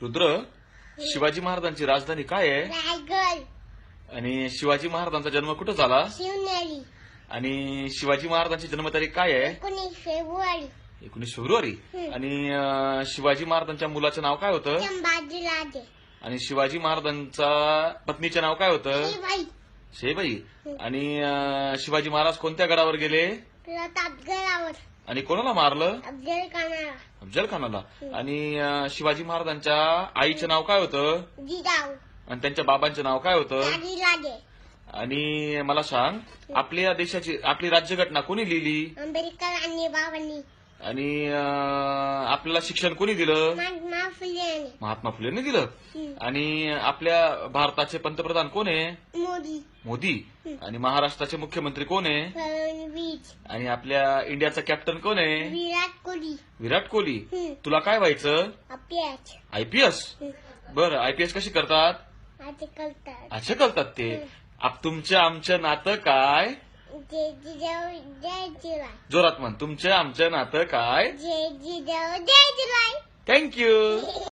रुद्र, शिवाजी महाराजांची राजधानी काय आहे? रायगड. आणि शिवाजी महाराजांचा जन्म कुठं झाला? शिवनेरी. आणि शिवाजी महाराजांची जन्मतारीख काय आहे? 19 फेब्रुवारी. 19 फेब्रुवारी. आणि शिवाजी महाराजांच्या मुलाचं नाव काय होतं? संभाजीराजे. आणि शिवाजी महाराजांचा पत्नीचे नाव काय होतं? शिवाई. शेबाई. आणि शिवाजी महाराज कोणत्या गडावर गेले? प्रतापगडावर. आणि कोणाला मारलं? अफजल खानाला. अफजल खानाला. आणि शिवाजी महाराजांच्या आईचं नाव काय होतं? जिजाऊ. आणि त्यांच्या बाबांचं नाव काय होतं? राजे. आणि मला सांग, आपल्या देशाची आपली राज्यघटना कोणी लिहिली? आंबेडकर आणि बाबांनी. आणि आपल्याला शिक्षण कोणी दिलं? महात्मा फुले. महात्मा फुलेंनी दिलं. आणि आपल्या भारताचे पंतप्रधान कोण आहे? मोदी. मोदी. आणि महाराष्ट्राचे मुख्यमंत्री कोण आहे? फडणवीस. आणि आपल्या इंडियाचा कॅप्टन कोण आहे? विराट कोहली. विराट कोहली. तुला काय व्हायचं? अभ्यास. आयपीएस. बरं, आयपीएस कशी करतात? आता करतात. अच्छा करतात ते. तुमचं आमचं नातं काय? जय जिजाऊ जय जिजाऊ. जोरात म्हण, तुमचं आमचं नातं काय? जय जिजाऊ जय जिजाऊ. थँक्यू.